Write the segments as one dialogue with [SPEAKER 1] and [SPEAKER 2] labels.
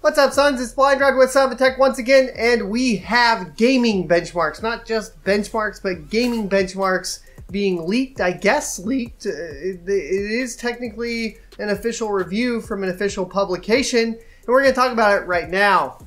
[SPEAKER 1] What's up, sons? It's Blind Rod with Son of a Tech once again, and we have gaming benchmarks. Not just benchmarks, but gaming benchmarks being leaked. I guess leaked. It is technically an official review from an official publication, and we're going to talk about it right now.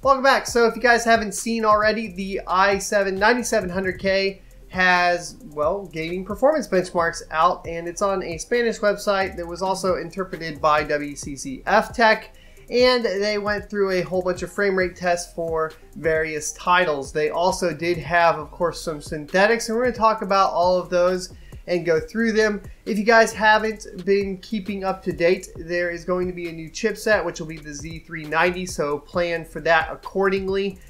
[SPEAKER 1] Welcome back. So if you guys haven't seen already, the i7 9700K has, well, gaming performance benchmarks out, and it's on a Spanish website that was also interpreted by WCCF Tech, and they went through a whole bunch of frame rate tests for various titles. They also did have, of course, some synthetics, and we're going to talk about all of those and go through them. If you guys haven't been keeping up to date, there is going to be a new chipset, which will be the Z390, so plan for that accordingly.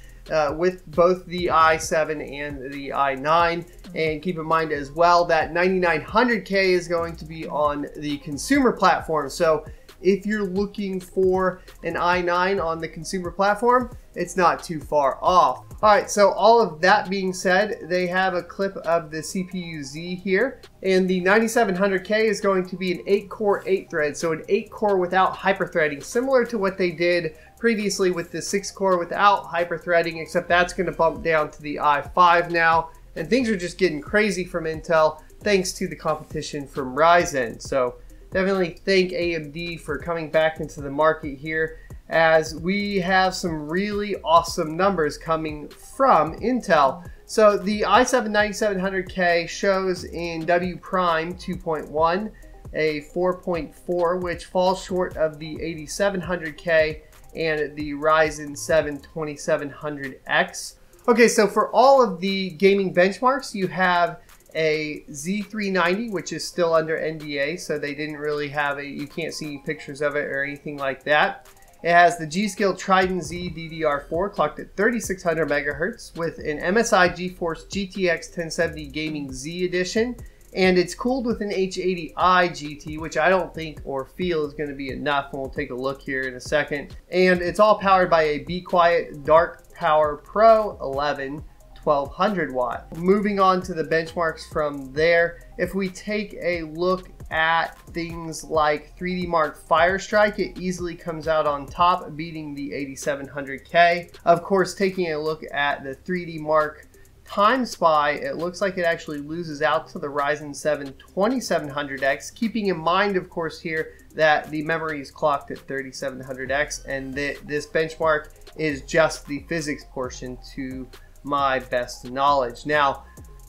[SPEAKER 1] With both the i7 and the i9, and keep in mind as well that 9900K is going to be on the consumer platform. So if you're looking for an i9 on the consumer platform, it's not too far off. Alright, so all of that being said, they have a clip of the CPU Z here, and the 9700K is going to be an 8-core 8-thread, so an 8-core without hyperthreading, similar to what they did previously with the 6-core without hyperthreading, except that's going to bump down to the i5 now, and things are just getting crazy from Intel thanks to the competition from Ryzen. So definitely thank AMD for coming back into the market here, as we have some really awesome numbers coming from Intel. So the i7 9700K shows in W Prime 2.1 a 4.4, which falls short of the 8700K and the Ryzen 7 2700X. Okay, so for all of the gaming benchmarks, you have a Z390, which is still under NDA, so they didn't really have you can't see pictures of it or anything like that. It has the G-Skill Trident Z DDR4 clocked at 3600 megahertz with an MSI GeForce GTX 1070 Gaming Z Edition. And it's cooled with an H80i GT, which I don't think or feel is going to be enough, and we'll take a look here in a second. And it's all powered by a Be Quiet Dark Power Pro 11 1200 watt. Moving on to the benchmarks from there, if we take a look at things like 3D Mark Firestrike, it easily comes out on top, beating the 8700K. Of course, taking a look at the 3D Mark Time Spy, it looks like it actually loses out to the Ryzen 7 2700X, keeping in mind, of course, here that the memory is clocked at 3700X, and this benchmark is just the physics portion to my best knowledge. Now,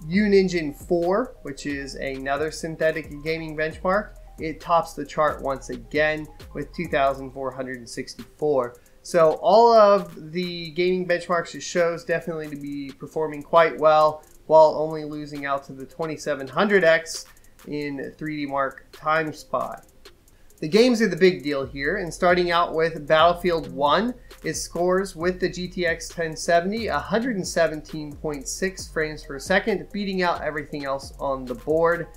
[SPEAKER 1] Unengine 4, which is another synthetic gaming benchmark, it tops the chart once again with 2464. So all of the gaming benchmarks it shows definitely to be performing quite well, while only losing out to the 2700X in 3D Mark Time Spy. The games are the big deal here, and starting out with Battlefield 1, it scores with the GTX 1070 117.6 frames per second, beating out everything else on the board.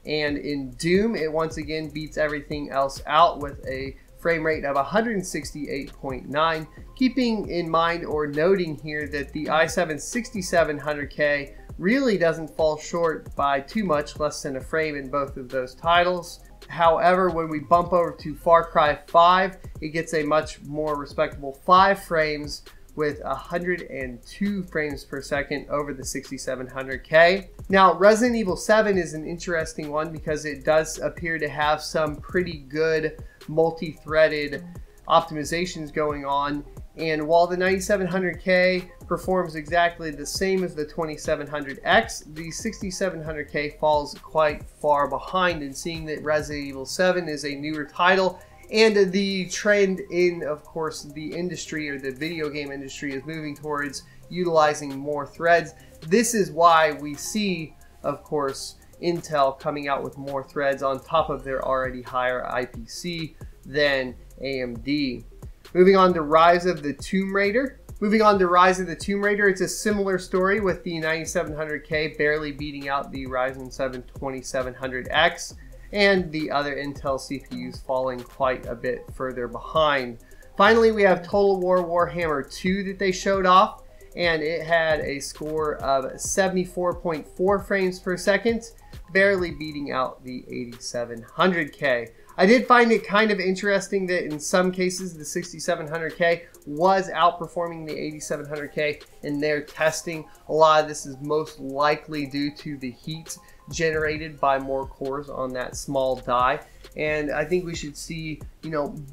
[SPEAKER 1] And in Doom, it once again beats everything else out with a frame rate of 168.9, keeping in mind or noting here that the i7 6700K really doesn't fall short by too much, less than a frame in both of those titles. However, when we bump over to Far Cry 5, it gets a much more respectable 5 frames with 102 frames per second over the 6700K. Now, Resident Evil 7 is an interesting one because it does appear to have some pretty good multi-threaded optimizations going on, and while the 9700K performs exactly the same as the 2700X, the 6700K falls quite far behind. And seeing that Resident Evil 7 is a newer title, and the trend in, of course, the industry or the video game industry is moving towards utilizing more threads, this is why we see, of course, Intel coming out with more threads on top of their already higher IPC than AMD. Moving on to Rise of the Tomb Raider. It's a similar story with the 9700K barely beating out the Ryzen 7 2700X, and the other Intel CPUs falling quite a bit further behind. Finally, we have Total War Warhammer 2 that they showed off, and it had a score of 74.4 frames per second, barely beating out the 8700K. I did find it kind of interesting that in some cases the 6700K was outperforming the 8700K in their testing. A lot of this is most likely due to the heat generated by more cores on that small die. And I think we should see,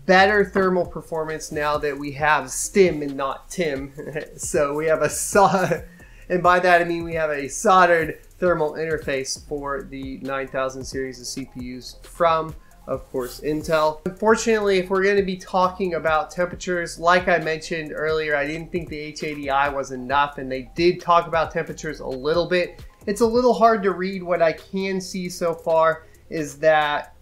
[SPEAKER 1] better thermal performance now that we have STIM and not TIM. So we have and by that I mean we have a soldered thermal interface for the 9000 series of CPUs from, of course, Intel. Unfortunately, if we're going to be talking about temperatures, like I mentioned earlier, I didn't think the H80i was enough, and they did talk about temperatures a little bit. It's a little hard to read. What I can see so far is that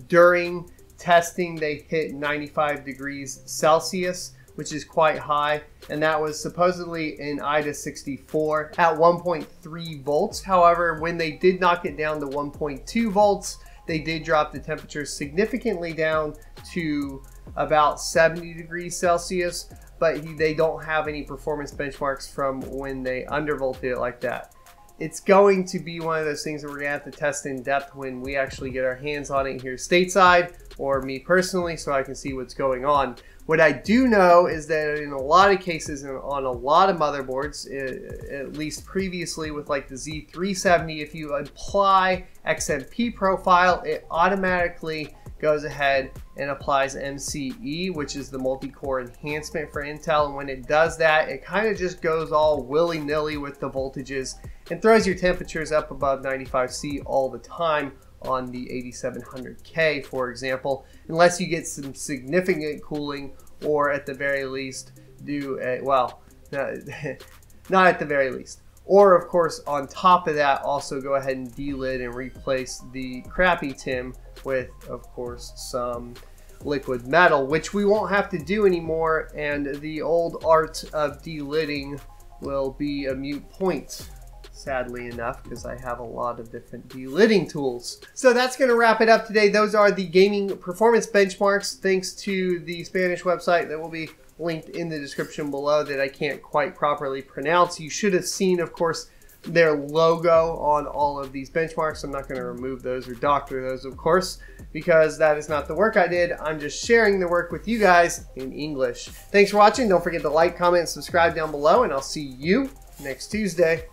[SPEAKER 1] during testing they hit 95 degrees Celsius, which is quite high, and that was supposedly in IDA 64 at 1.3 volts. However, when they did knock it down to 1.2 volts, they did drop the temperature significantly down to about 70 degrees Celsius, but they don't have any performance benchmarks from when they undervolted it like that. It's going to be one of those things that we're going to have to test in depth when we actually get our hands on it here stateside, or me personally, so I can see what's going on. What I do know is that in a lot of cases and on a lot of motherboards, at least previously with like the Z370, if you apply XMP profile, it automatically goes ahead and applies MCE, which is the multi-core enhancement for Intel. And when it does that, it kind of just goes all willy-nilly with the voltages and throws your temperatures up above 95C all the time on the 8700K, for example, unless you get some significant cooling, or at the very least do a, well, not at the very least. Or of course, on top of that, also go ahead and delid and replace the crappy TIM with, of course, some liquid metal, which we won't have to do anymore, and the old art of delidding will be a moot point, sadly enough, because I have a lot of different delidding tools. So that's going to wrap it up today. Those are the gaming performance benchmarks, thanks to the Spanish website that will be linked in the description below that I can't quite properly pronounce. You should have seen, of course, their logo on all of these benchmarks. I'm not going to remove those or doctor those, of course, because that is not the work I did. I'm just sharing the work with you guys in English. Thanks for watching. Don't forget to like, comment, and subscribe down below, and I'll see you next Tuesday.